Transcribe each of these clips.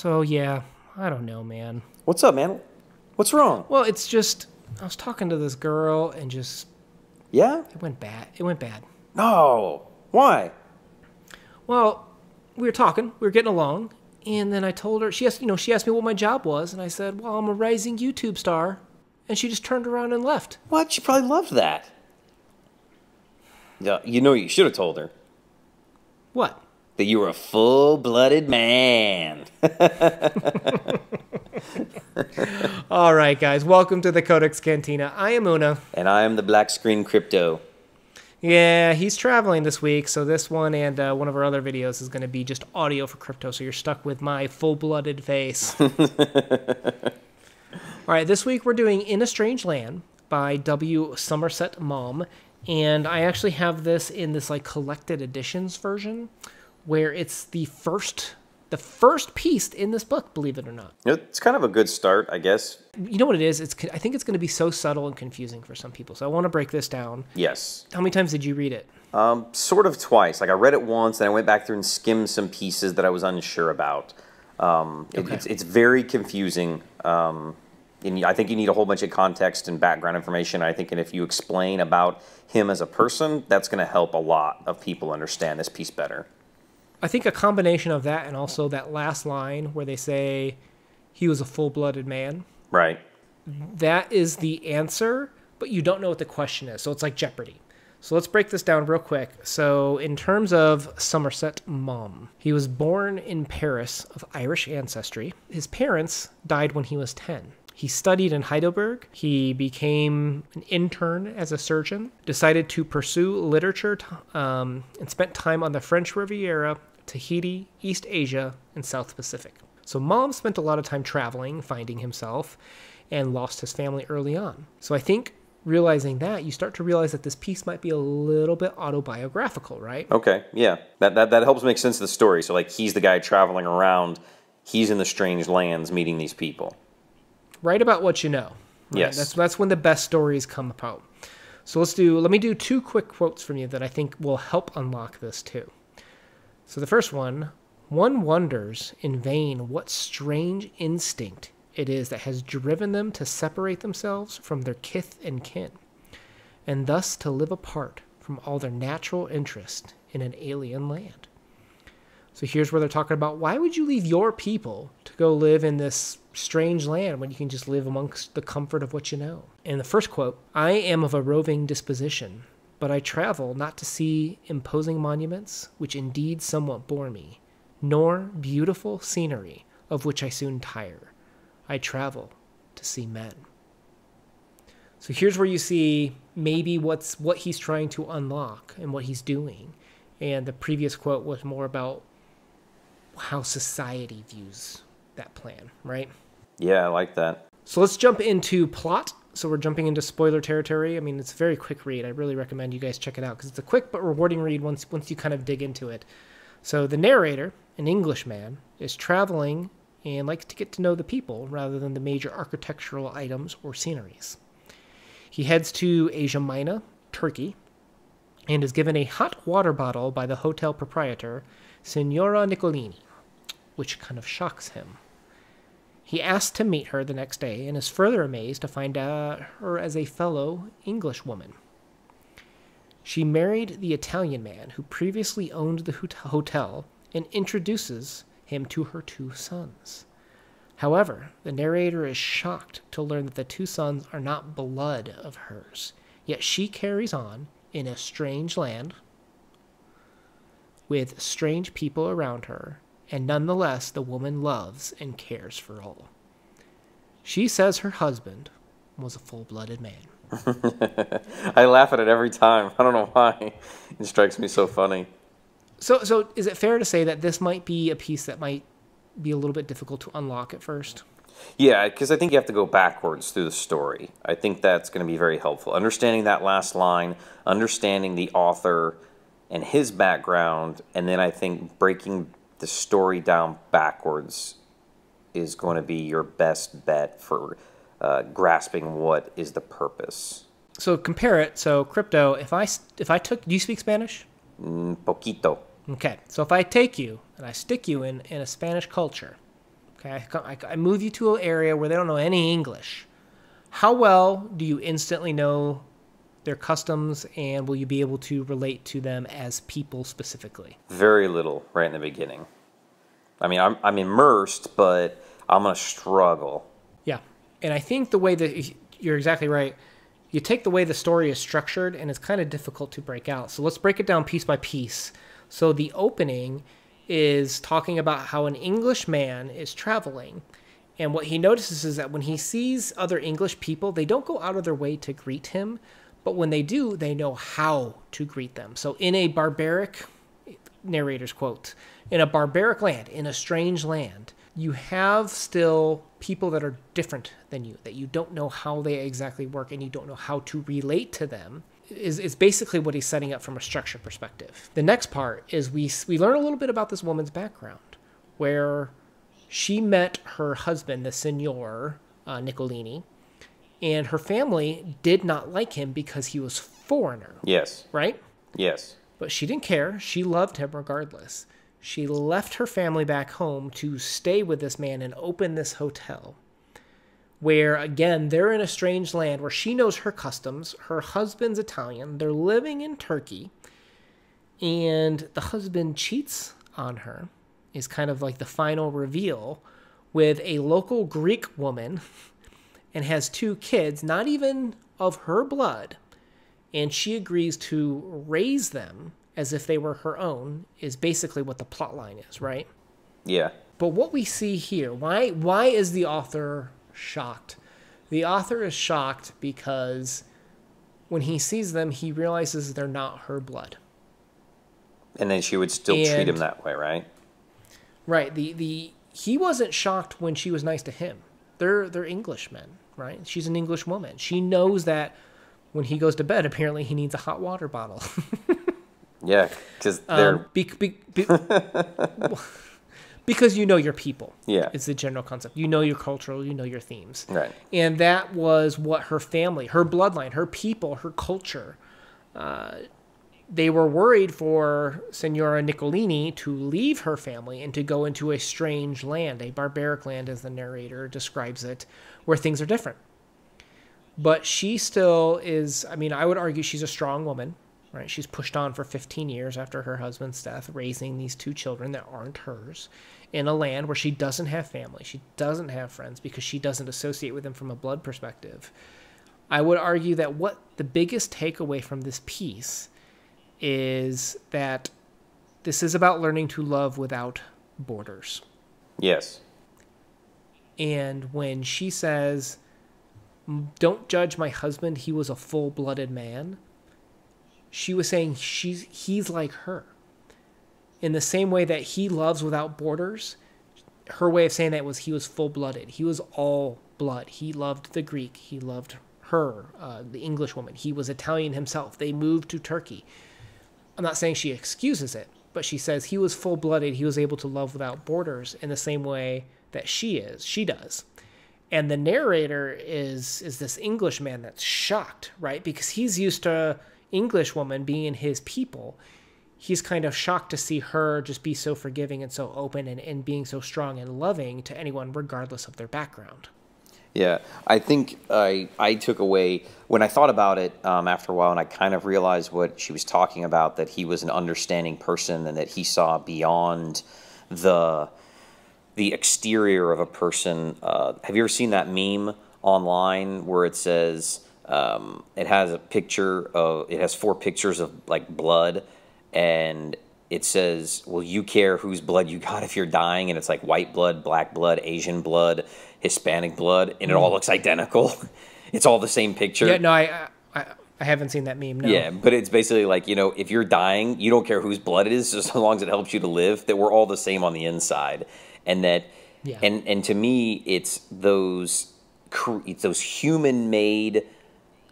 So, yeah, I don't know, man. What's up, man? What's wrong? Well, it's just, I was talking to this girl and just, Yeah? it went bad. It went bad. No. Why? Well, we were talking, we were getting along, and then I told her, she asked me what my job was, and I said, well, I'm a rising YouTube star, and she just turned around and left. What? She probably loved that. Yeah, you should have told her. What? That you were a full-blooded man. All right, guys, welcome to the CodeX Cantina. I am Una. And I am the Black Screen Crypto. Yeah, he's traveling this week, so this one and one of our other videos is going to be just audio for crypto, so you're stuck with my full-blooded face. All right, this week we're doing In a Strange Land by W. Somerset Maugham, and I actually have this in this like collected editions version, where it's the first piece in this book, believe it or not. It's kind of a good start, I guess. You know what it is? I think it's going to be so subtle and confusing for some people, so I want to break this down. Yes. How many times did you read it? Sort of twice. Like, I read it once, and I went back through and skimmed some pieces that I was unsure about. Okay. It's very confusing. And I think you need a whole bunch of context and background information. I think, and if you explain about him as a person, that's going to help a lot of people understand this piece better. I think a combination of that and also that last line where they say he was a full-blooded man. Right. That is the answer, but you don't know what the question is. So it's like Jeopardy. So let's break this down real quick. So in terms of Somerset Maugham, he was born in Paris of Irish ancestry. His parents died when he was 10. He studied in Heidelberg. He became an intern as a surgeon, decided to pursue literature, and spent time on the French Riviera, Tahiti, East Asia, and South Pacific. So Maugham spent a lot of time traveling, finding himself, and lost his family early on. So I think realizing that, you start to realize that this piece might be a little bit autobiographical, right? Okay, yeah. That helps make sense of the story. So, like, he's the guy traveling around. He's in the strange lands meeting these people. Write about what you know. Right? Yes. That's when the best stories come about. So let me do two quick quotes from you that I think will help unlock this too. So the first one wonders in vain what strange instinct it is that has driven them to separate themselves from their kith and kin, and thus to live apart from all their natural interest in an alien land. So here's where they're talking about, why would you leave your people to go live in this strange land when you can just live amongst the comfort of what you know? In the first quote, I am of a roving disposition, but I travel not to see imposing monuments, which indeed somewhat bore me, nor beautiful scenery, of which I soon tire. I travel to see men. So here's where you see maybe what he's trying to unlock and what he's doing. And the previous quote was more about how society views that plan, right? Yeah, I like that. So let's jump into plot. So we're jumping into spoiler territory. I mean, it's a very quick read. I really recommend you guys check it out because it's a quick but rewarding read once you kind of dig into it. So the narrator, an Englishman, is traveling and likes to get to know the people rather than the major architectural items or sceneries. He heads to Asia Minor, Turkey, and is given a hot water bottle by the hotel proprietor, Signora Nicolini, which kind of shocks him. He asks to meet her the next day and is further amazed to find her as a fellow Englishwoman. She married the Italian man who previously owned the hotel and introduces him to her two sons. However, the narrator is shocked to learn that the two sons are not blood of hers, yet she carries on in a strange land with strange people around her, and nonetheless the woman loves and cares for all. She says her husband was a full-blooded man. I laugh at it every time. I don't know why. It strikes me so funny. So is it fair to say that this might be a piece that might be a little bit difficult to unlock at first? Yeah, because I think you have to go backwards through the story. I think that's going to be very helpful. Understanding that last line, understanding the author and his background, and then I think breaking the story down backwards is going to be your best bet for grasping what is the purpose. So compare it. So crypto, if I took, do you speak Spanish? Poquito. Okay, so if I take you and I stick you in a Spanish culture, Okay, I move you to an area where they don't know any English. How well do you instantly know their customs, and will you be able to relate to them as people specifically? Very little right in the beginning. I mean, I'm immersed, but I'm going to struggle. Yeah, and I think the way that you're exactly right. You take the way the story is structured, and it's kind of difficult to break out. So let's break it down piece by piece. So the opening is talking about how an English man is traveling. And what he notices is that when he sees other English people, they don't go out of their way to greet him. But when they do, they know how to greet them. So in a barbaric, narrator's quote, in a barbaric land, in a strange land, you have still people that are different than you, that you don't know how they exactly work and you don't know how to relate to them, is basically what he's setting up from a structure perspective. The next part is we learn a little bit about this woman's background, where she met her husband, the Signor Nicolini, and her family did not like him because he was foreigner. Yes. Right? Yes. But she didn't care. She loved him regardless. She left her family back home to stay with this man and open this hotel where, again, they're in a strange land where she knows her customs. Her husband's Italian. They're living in Turkey. And the husband cheats on her, is kind of like the final reveal, with a local Greek woman, and has 2 kids, not even of her blood, and she agrees to raise them as if they were her own, is basically what the plot line is, right? Yeah. But what we see here, why is the author shocked? The author is shocked because when he sees them, he realizes they're not her blood. And then she would still treat him that way, right? Right. He wasn't shocked when she was nice to him. They're Englishmen, right? She's an English woman. She knows that when he goes to bed, apparently he needs a hot water bottle. Yeah, because they're... because you know your people. Yeah. It's the general concept. You know your cultural, you know your themes. Right. And that was what her family, her bloodline, her people, her culture, they were worried for Signora Nicolini to leave her family and to go into a strange land, a barbaric land, as the narrator describes it, where things are different. But she still is, I mean, I would argue she's a strong woman, right? She's pushed on for 15 years after her husband's death, raising these 2 children that aren't hers in a land where she doesn't have family. She doesn't have friends because she doesn't associate with them from a blood perspective. I would argue that what the biggest takeaway from this piece is that this is about learning to love without borders. Yes. And when she says, "Don't judge my husband, he was a full-blooded man," she was saying he's like her. In the same way that he loves without borders, her way of saying that was he was full-blooded. He was all blood. He loved the Greek. He loved her, the English woman. He was Italian himself. They moved to Turkey. I'm not saying she excuses it, but she says he was full-blooded. He was able to love without borders in the same way that she does. And the narrator is this Englishman that's shocked, right? Because he's used to English woman being his people. He's kind of shocked to see her just be so forgiving and so open and being so strong and loving to anyone regardless of their background. Yeah, I think I took away, when I thought about it after a while, and I kind of realized what she was talking about, that he was an understanding person and that he saw beyond the exterior of a person. Have you ever seen that meme online where it says, it has 4 pictures of like blood, and it says, "Will you care whose blood you got if you're dying?" And it's like white blood, black blood, Asian blood, Hispanic blood, and it all looks identical. It's all the same picture. Yeah, no, I haven't seen that meme, no. Yeah, but it's basically like, if you're dying, you don't care whose blood it is, just as long as it helps you to live, that we're all the same on the inside. And that, yeah. and to me, it's those human-made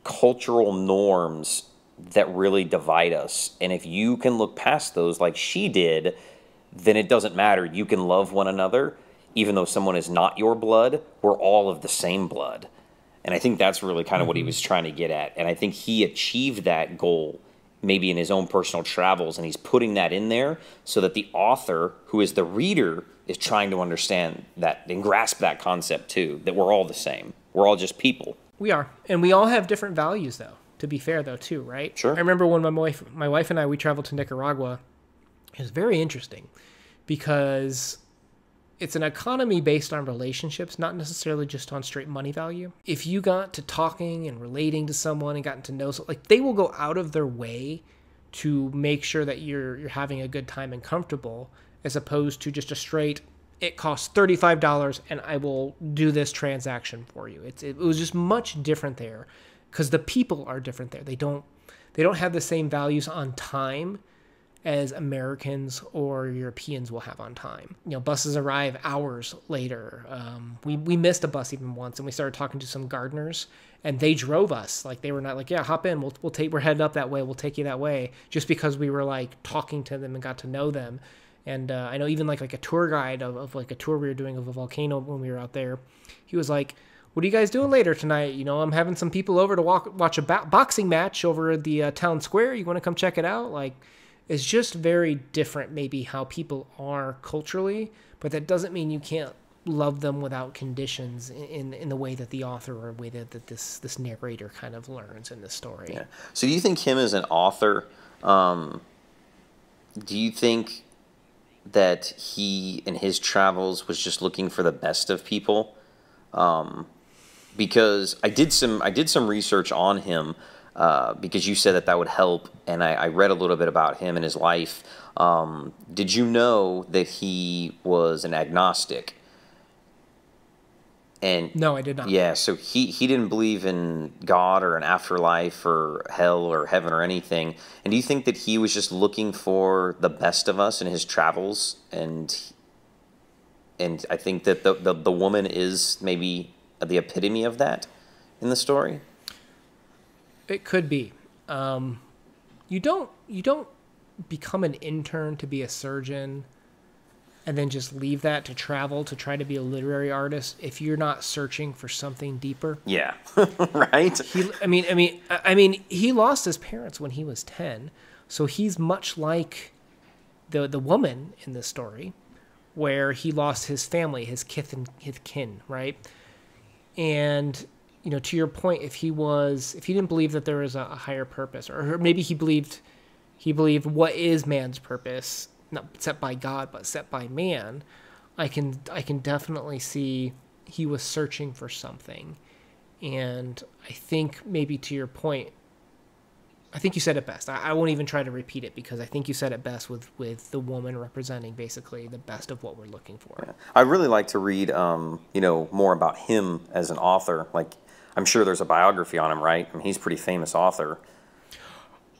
cultural norms that really divide us. And if you can look past those like she did, then it doesn't matter. You can love one another, even though someone is not your blood. We're all of the same blood. And I think that's really kind of what he was trying to get at. And I think he achieved that goal maybe in his own personal travels, and he's putting that in there so that the author, who is the reader, is trying to understand that and grasp that concept too, that we're all the same. We're all just people. We are. And we all have different values, though, to be fair, though, too, right? Sure. I remember when my wife and I, we traveled to Nicaragua. It was very interesting because it's an economy based on relationships, not necessarily just on straight money value. If you got to talking and relating to someone and gotten to know, like, they will go out of their way to make sure that you're having a good time and comfortable, as opposed to just a straight, it costs $35 and I will do this transaction for you. It was just much different there because the people are different there. They don't have the same values on time as Americans or Europeans will have on time. You know, buses arrive hours later. We missed a bus even once, and we started talking to some gardeners, and they drove us. Like, they were not like, yeah, hop in. We're headed up that way. We'll take you that way. Just because we were like talking to them and got to know them. And I know even like a tour guide of like a tour we were doing of a volcano when we were out there, he was like, what are you guys doing later tonight? You know, I'm having some people over to watch a boxing match over at the town square. You want to come check it out? Like, it's just very different maybe how people are culturally, but that doesn't mean you can't love them without conditions in the way that the author or the way that this narrator kind of learns in the story. Yeah. So do you think him as an author, do you think that he in his travels was just looking for the best of people? Because I did some research on him, because you said that would help, and I read a little bit about him and his life. Did you know that he was an agnostic? And no, I did not. Yeah, so he didn't believe in God or an afterlife or hell or heaven or anything. And do you think that he was just looking for the best of us in his travels? And I think that the woman is maybe the epitome of that in the story. It could be. You don't become an intern to be a surgeon and then just leave that to travel to try to be a literary artist if you're not searching for something deeper. Yeah, right. He lost his parents when he was 10, so he's much like the woman in this story, where he lost his family, his kith and his kin, right? And you know, to your point, if he didn't believe that there was a higher purpose, or maybe he believed what is man's purpose, not set by God, but set by man, I can definitely see he was searching for something. And I think maybe to your point, I think you said it best. I won't even try to repeat it because I think you said it best with the woman representing basically the best of what we're looking for. Yeah. I really like to read, more about him as an author. Like, I'm sure there's a biography on him, right? I mean, he's a pretty famous author.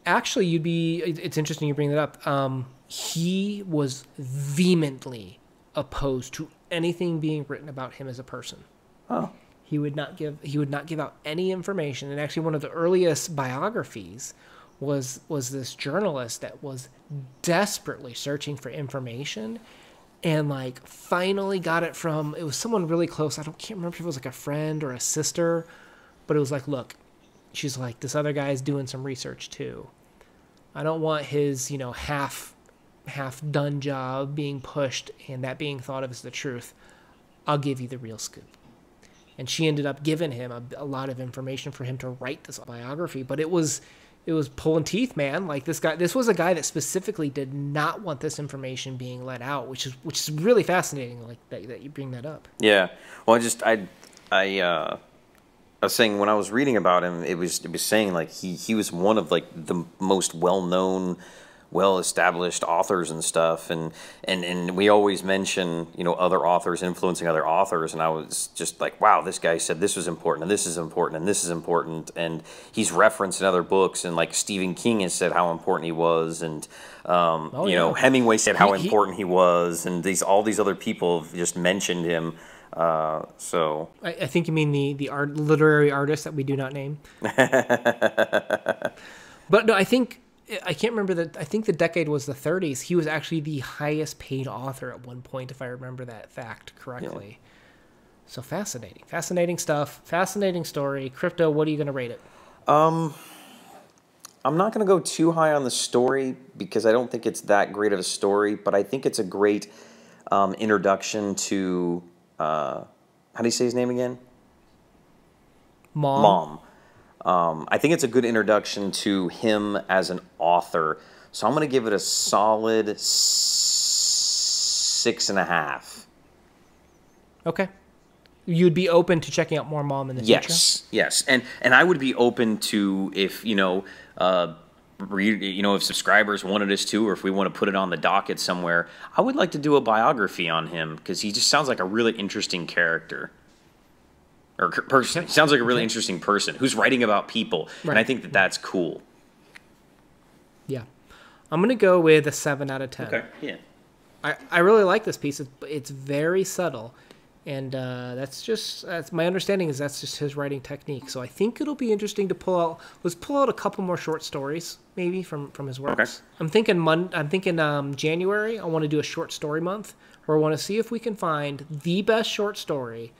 Actually, it's interesting you bring that up. He was vehemently opposed to anything being written about him as a person. Oh. He would not give out any information. And actually, one of the earliest biographies was this journalist that was desperately searching for information, and like finally got it from, it was someone really close. Can't remember if it was like a friend or a sister, but it was like, look, she's like, this other guy's doing some research too. I don't want his, half done job being pushed and that being thought of as the truth. I'll give you the real scoop. And she ended up giving him a lot of information for him to write this biography. But it was pulling teeth, man. Like, this was a guy that specifically did not want this information being let out, which is really fascinating. Like that you bring that up. Yeah. Well, I was saying when I was reading about him, it was saying like he was one of like the most well-known, well-established authors and stuff, and we always mention other authors influencing other authors, and I was just like, wow, this guy said this was important and this is important and this is important, and he's referenced in other books, and like Stephen King has said how important he was, and Hemingway said how important he was, and all these other people have just mentioned him. So I think you mean the literary artist that we do not name. But no, I can't remember I think the decade was the 30s. He was actually the highest paid author at one point, if I remember that fact correctly. Yeah. So fascinating stuff. Fascinating story. Crypto, what are you going to rate it? I'm not going to go too high on the story because I don't think it's that great of a story, but I think it's a great introduction to, how do you say his name again? Maugham. I think it's a good introduction to him as an author. So I'm going to give it a solid 6.5. Okay. You'd be open to checking out more Maugham in the future? Yes. And I would be open to if, if subscribers wanted us to, or if we want to put it on the docket somewhere, I would like to do a biography on him because he just sounds like a really interesting character. Or person. He sounds like a really interesting person who's writing about people. Right. And I think that that's cool. Yeah. I'm going to go with a 7 out of 10. Okay, yeah. I really like this piece. It's very subtle. And that's my understanding is that's just his writing technique. So I think it'll be interesting to pull out a couple more short stories maybe from his works. Okay. I'm thinking January. I want to do a short story month, where I want to see if we can find the best short story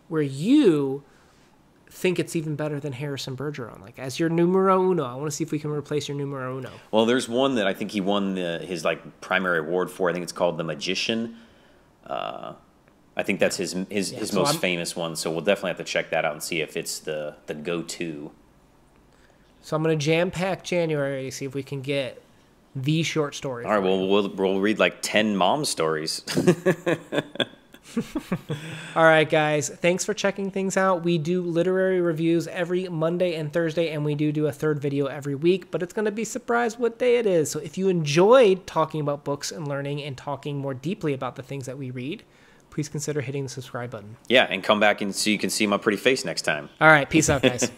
where you think it's even better than Harrison Bergeron, like as your numero uno. I want to see if we can replace your numero uno. Well, there's one that I think he won his primary award for. I think it's called The Magician. I think that's his most famous one, so we'll definitely have to check that out and see if it's the go-to. So I'm going to jam-pack January to see if we can get the short story. All right, well, we'll read 10 mom stories. All right, guys, thanks for checking things out. We do literary reviews every Monday and Thursday, and we do a third video every week, but it's going to be surprised what day it is. So if you enjoyed talking about books and learning and talking more deeply about the things that we read, please consider hitting the subscribe button. Yeah, and come back and so you can see my pretty face next time. All right, peace out, guys.